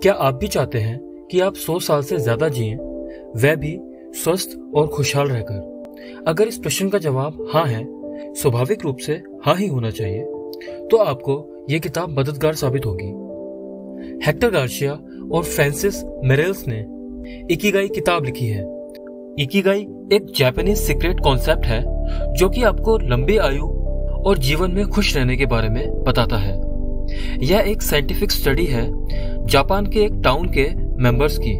क्या आप भी चाहते हैं कि आप 100 साल से ज्यादा जिएं, वह भी स्वस्थ और खुशहाल रहकर? अगर इस प्रश्न का जवाब हाँ है, स्वाभाविक रूप से हाँ ही होना चाहिए, तो आपको यह किताब मददगार साबित होगी। हेक्टर गार्सिया और फ्रांसिस मेरेल्स ने इकिगाई किताब लिखी है। इकिगाई एक जापानीज सीक्रेट कॉन्सेप्ट है जो कि आपको लंबी आयु और जीवन में खुश रहने के बारे में बताता है। यह एक साइंटिफिक स्टडी है जापान के एक टाउन के मेंबर्स की,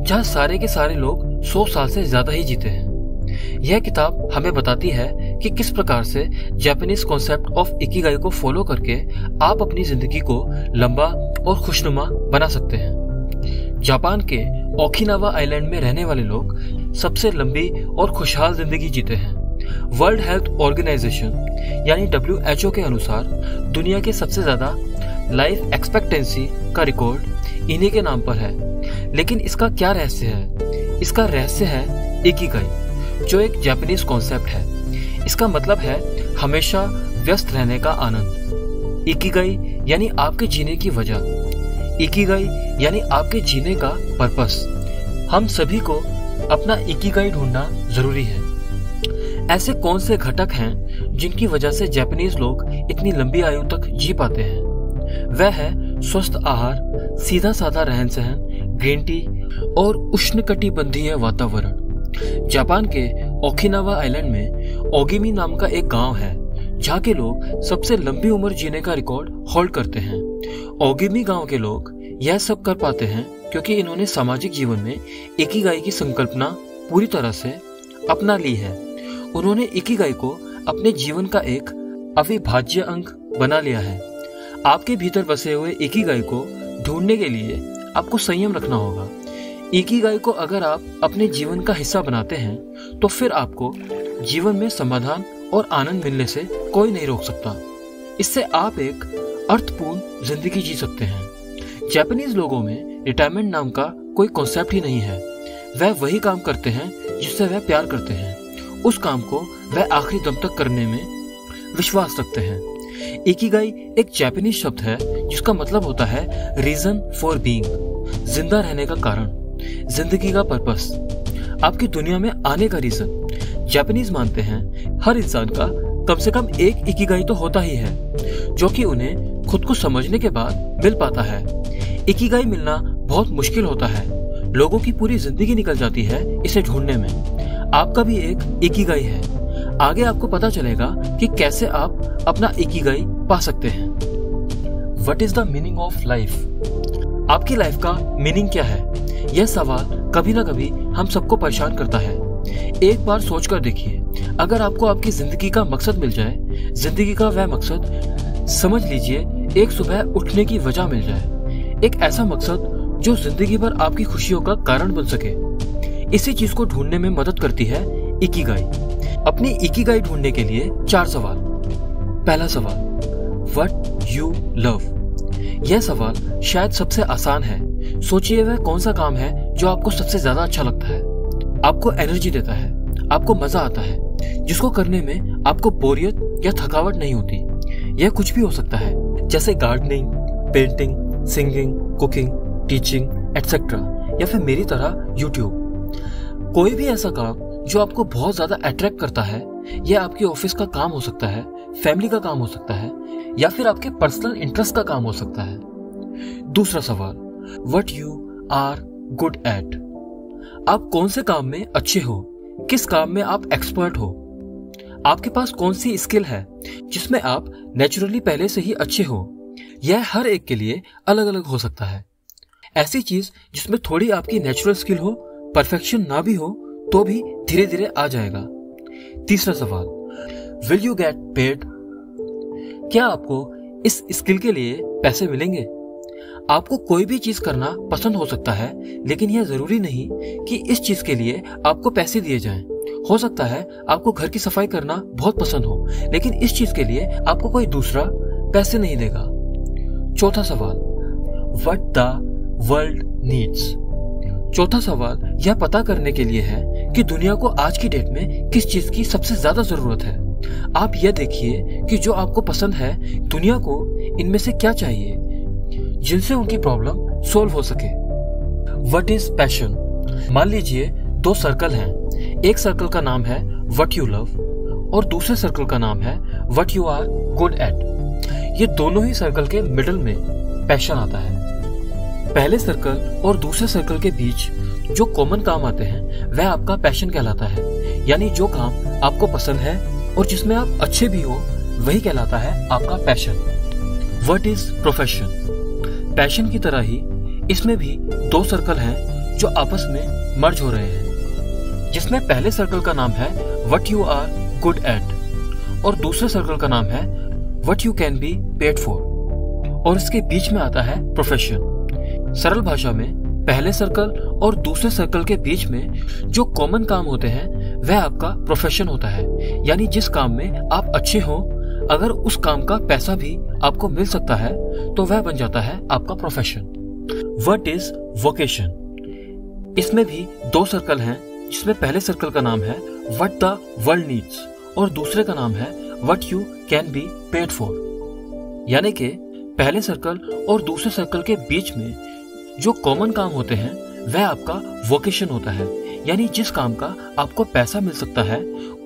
जहां सारे के सारे लोग 100 साल से ज्यादा ही जीते हैं। यह किताब हमें बताती है कि किस प्रकार से जापानीज कॉन्सेप्ट ऑफ इकिगाई को फॉलो करके आप अपनी जिंदगी को लंबा और खुशनुमा बना सकते हैं। जापान के ओकिनावा आइलैंड में रहने वाले लोग सबसे लंबी और खुशहाल जिंदगी जीते हैं। वर्ल्ड हेल्थ ऑर्गेनाइजेशन यानी WHO के अनुसार दुनिया के सबसे ज्यादा लाइफ एक्सपेक्टेंसी का रिकॉर्ड इन्हीं के नाम पर है। लेकिन इसका क्या रहस्य है? इसका रहस्य है इकिगाई, जो एक जापानीज कॉन्सेप्ट है। इसका मतलब है हमेशा व्यस्त रहने का आनंद। इकिगाई यानी आपके जीने की वजह। इकिगाई यानी आपके जीने का पर्पस। हम सभी को अपना इकिगाई ढूंढना जरूरी है। ऐसे कौन से घटक हैं जिनकी वजह से जापानीज लोग इतनी लंबी आयु तक जी पाते हैं? वह है स्वस्थ आहार, सीधा साधा रहन सहन, ग्रीन टी और उष्णकटिबंधीय वातावरण। जापान के ओकिनावा आइलैंड में ओगिमी नाम का एक गांव है जहाँ के लोग सबसे लंबी उम्र जीने का रिकॉर्ड होल्ड करते हैं। ओगिमी गांव के लोग यह सब कर पाते हैं क्योंकि इन्होंने सामाजिक जीवन में इकिगाई की संकल्पना पूरी तरह से अपना ली है। उन्होंने इकिगाई को अपने जीवन का एक अविभाज्य अंग बना लिया है। आपके भीतर बसे हुए इकिगाई को ढूंढने के लिए आपको संयम रखना होगा। इकिगाई को अगर आप अपने जीवन का हिस्सा बनाते हैं तो फिर आपको जीवन में समाधान और आनंद मिलने से कोई नहीं रोक सकता। इससे आप एक अर्थपूर्ण जिंदगी जी सकते हैं। जापानीज लोगों में रिटायरमेंट नाम का कोई कॉन्सेप्ट ही नहीं है। वह वही काम करते हैं जिससे वह प्यार करते हैं। उस काम को वह आखिरी दम तक करने में विश्वास रखते हैं। इकिगाई एक जापानीज शब्द है जिसका मतलब होता है रीजन फॉर बीइंग, जिंदा रहने का कारण, जिंदगी का पर्पस, आपकी दुनिया में आने का रीजन। जापानीज मानते हैं हर इंसान का कम से कम एक इकिगाई तो होता ही है, जो कि उन्हें खुद को समझने के बाद मिल पाता है। इकिगाई मिलना बहुत मुश्किल होता है। लोगों की पूरी जिंदगी निकल जाती है इसे ढूंढने में। आपका भी एक इकिगाई है। आगे आपको पता चलेगा कि कैसे आप अपना इकिगाई पा सकते हैं। What is the meaning of life? आपकी लाइफ का मीनिंग क्या है? यह सवाल कभी ना कभी हम सबको परेशान करता है। एक बार सोचकर देखिए, अगर आपको आपकी जिंदगी का मकसद मिल जाए, जिंदगी का वह मकसद समझ लीजिए एक सुबह उठने की वजह मिल जाए, एक ऐसा मकसद जो जिंदगी भर आपकी खुशियों का कारण बन सके। इसी चीज को ढूंढने में मदद करती है इकिगाई। अपनी इकिगाई ढूंढने के लिए 4 सवाल। पहला सवाल, व्हाट यू लव? यह सवाल शायद सबसे आसान है। सोचिए वह कौन सा काम है जो आपको सबसे ज्यादा अच्छा लगता है, आपको एनर्जी देता है, आपको मजा आता है, जिसको करने में आपको बोरियत या थकावट नहीं होती। यह कुछ भी हो सकता है, जैसे gardening, painting, singing, cooking, teaching etcetera, या फिर मेरी तरह यूट्यूब। कोई भी ऐसा काम जो आपको बहुत ज्यादा अट्रैक्ट करता है। यह आपके ऑफिस का काम हो सकता है, फैमिली का काम हो सकता है, या फिर आपके पर्सनल इंटरेस्ट का काम हो सकता है। दूसरा सवाल, what you are good at? आप कौन से काम में अच्छे हो? किस काम में आप एक्सपर्ट हो? आपके पास कौन सी स्किल है जिसमें आप नेचुरली पहले से ही अच्छे हो? यह हर एक के लिए अलग अलग हो सकता है। ऐसी चीज जिसमें थोड़ी आपकी नेचुरल स्किल हो, परफेक्शन ना भी हो, तो भी धीरे धीरे आ जाएगा। तीसरा सवाल, विल यू गेट पेड? क्या आपको इस स्किल के लिए पैसे मिलेंगे? आपको कोई भी चीज करना पसंद हो सकता है, लेकिन यह जरूरी नहीं कि इस चीज के लिए आपको पैसे दिए जाएं। हो सकता है आपको घर की सफाई करना बहुत पसंद हो, लेकिन इस चीज के लिए आपको कोई दूसरा पैसे नहीं देगा। चौथा सवाल, व्हाट द वर्ल्ड नीड्स? चौथा सवाल यह पता करने के लिए है कि दुनिया को आज की डेट में किस चीज की सबसे ज्यादा जरूरत है। आप यह देखिए कि जो आपको पसंद है, दुनिया को इनमें से क्या चाहिए। जिनसे उनकी प्रॉब्लम सोल्व हो सके। What is passion? मान लीजिए दो सर्कल हैं। एक सर्कल का नाम है व्हाट यू लव और दूसरे सर्कल का नाम है what you are good at. ये दोनों ही सर्कल के मिडल में पैशन आता है। पहले सर्कल और दूसरे सर्कल के बीच जो कॉमन काम आते हैं वह आपका पैशन कहलाता है। यानी जो काम आपको पसंद है और जिसमें आप अच्छे भी हो वही कहलाता है आपका passion. What is profession? Passion की तरह ही इसमें भी दो सर्कल हैं जो आपस में मर्ज हो रहे हैं, जिसमें पहले सर्कल का नाम है what you are good at और दूसरे सर्कल का नाम है what you can be paid for और इसके बीच में आता है प्रोफेशन। सरल भाषा में पहले सर्कल और दूसरे सर्कल के बीच में जो कॉमन काम होते हैं वह आपका प्रोफेशन होता है। यानी जिस काम में आप अच्छे हो, अगर उस काम का पैसा भी आपको मिल सकता है तो वह बन जाता है आपका प्रोफेशन। What is vocation? इसमें भी दो सर्कल हैं, जिसमें पहले सर्कल का नाम है व्हाट द वर्ल्ड नीड्स और दूसरे का नाम है what you can be paid for. यानी कि पहले सर्कल और दूसरे सर्कल के बीच में जो कॉमन काम होते हैं वह आपका वोकेशन होता है। यानी जिस काम का आपको पैसा मिल सकता है,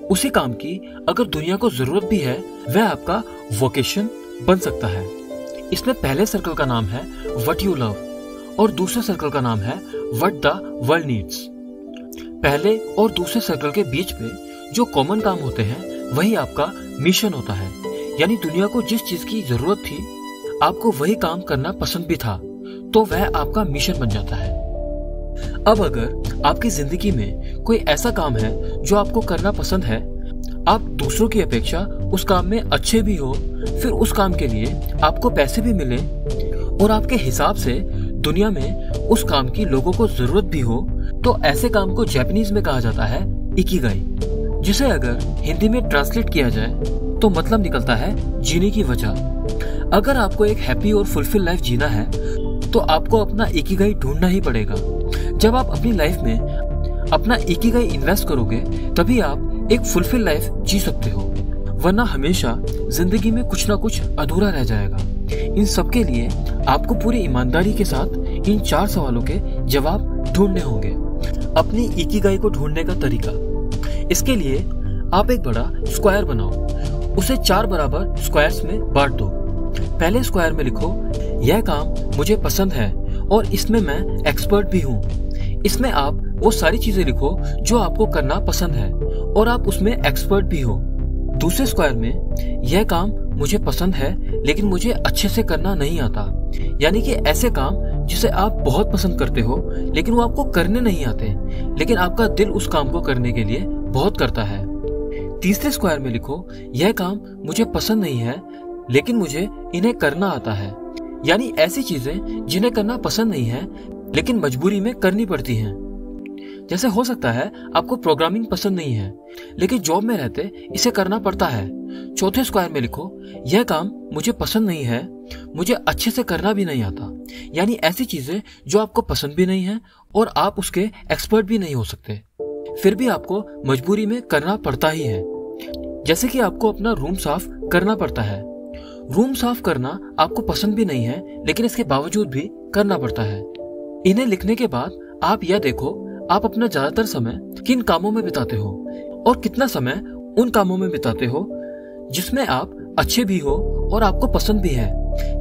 उसी काम की अगर दुनिया को जरूरत भी है, वह आपका वोकेशन बन सकता है। इसमें पहले सर्कल का नाम है व्हाट यू लव और दूसरे सर्कल का नाम है व्हाट द वर्ल्ड नीड्स। पहले और दूसरे सर्कल के बीच में जो कॉमन काम होते हैं वही आपका मिशन होता है। यानी दुनिया को जिस चीज की जरूरत थी, आपको वही काम करना पसंद भी था, तो वह आपका मिशन बन जाता है। अब अगर आपकी जिंदगी में कोई ऐसा काम है जो आपको करना पसंद है, आप दूसरों की अपेक्षा उस काम में अच्छे भी हो, फिर उस काम के लिए आपको पैसे भी मिले और आपके हिसाब से दुनिया में उस काम की लोगों को जरूरत भी हो, तो ऐसे काम को जापानीज में कहा जाता है इकिगाई, जिसे अगर हिंदी में ट्रांसलेट किया जाए तो मतलब निकलता है जीने की वजह। अगर आपको एक हैप्पी और फुलफिल लाइफ जीना है तो आपको अपना इकिगाई ढूंढना ही पड़ेगा। जब आप अपनी लाइफ में अपना इकिगाई इन्वेस्ट करोगे तभी आप एक फुलफिल लाइफ जी सकते हो, वरना हमेशा जिंदगी में कुछ ना कुछ अधूरा रह जाएगा। इन सब के लिए आपको पूरी ईमानदारी के साथ इन 4 सवालों के जवाब ढूंढने होंगे। अपनी इकिगाई को ढूंढने का तरीका, इसके लिए आप एक बड़ा स्क्वायर बनाओ, उसे 4 बराबर स्क्वायर्स में बांट दो। पहले स्क्वायर में लिखो यह काम मुझे पसंद है और इसमें मैं एक्सपर्ट भी हूँ। इसमें आप वो सारी चीजें लिखो जो आपको करना पसंद है और आप उसमें एक्सपर्ट भी हो। दूसरे स्क्वायर में यह काम मुझे पसंद है लेकिन मुझे अच्छे से करना नहीं आता, यानी कि ऐसे काम जिसे आप बहुत पसंद करते हो लेकिन वो आपको करने नहीं आते, लेकिन आपका दिल उस काम को करने के लिए बहुत करता है। तीसरे स्क्वायर में लिखो यह काम मुझे पसंद नहीं है लेकिन मुझे इन्हें करना आता है, यानी ऐसी चीजें जिन्हें करना पसंद नहीं है लेकिन मजबूरी में करनी पड़ती हैं। जैसे हो सकता है आपको प्रोग्रामिंग पसंद नहीं है लेकिन जॉब में रहते इसे करना पड़ता है। चौथे स्क्वायर में लिखो यह काम मुझे पसंद नहीं है, मुझे अच्छे से करना भी नहीं आता, यानी ऐसी चीजें जो आपको पसंद भी नहीं है और आप उसके एक्सपर्ट भी नहीं हो सकते, फिर भी आपको मजबूरी में करना पड़ता ही है। जैसे कि आपको अपना रूम साफ करना पड़ता है। रूम साफ करना आपको पसंद भी नहीं है लेकिन इसके बावजूद भी करना पड़ता है। इन्हें लिखने के बाद आप यह देखो आप अपना ज्यादातर समय किन कामों में बिताते हो और कितना समय उन कामों में बिताते हो जिसमें आप अच्छे भी हो और आपको पसंद भी है।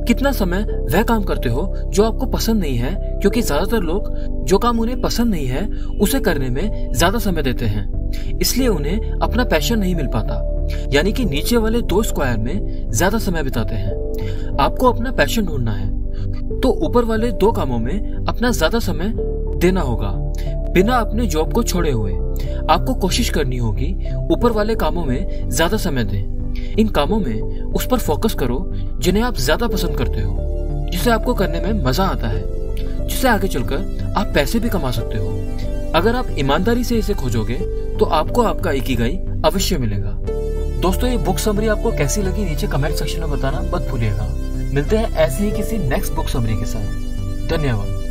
कितना समय वह काम करते हो जो आपको पसंद नहीं है, क्योंकि ज्यादातर लोग जो काम उन्हें पसंद नहीं है उसे करने में ज्यादा समय देते हैं, इसलिए उन्हें अपना पैशन नहीं मिल पाता, यानी कि नीचे वाले 2 स्क्वायर में ज्यादा समय बिताते हैं। आपको अपना पैशन ढूंढना है तो ऊपर वाले 2 कामों में अपना ज्यादा समय देना होगा बिना अपने जॉब को छोड़े हुए। आपको कोशिश करनी होगी ऊपर वाले कामों में ज्यादा समय दें। इन कामों में उस पर फोकस करो जिन्हें आप ज्यादा पसंद करते हो, जिसे आपको करने में मजा आता है, जिससे आगे चलकर आप पैसे भी कमा सकते हो। अगर आप ईमानदारी से इसे खोजोगे तो आपको आपका इकिगाई अवश्य मिलेगा। दोस्तों, ये बुक समरी आपको कैसी लगी नीचे कमेंट सेक्शन में बताना मत भूलिएगा। मिलते हैं ऐसे ही किसी नेक्स्ट बुक समरी के साथ। धन्यवाद।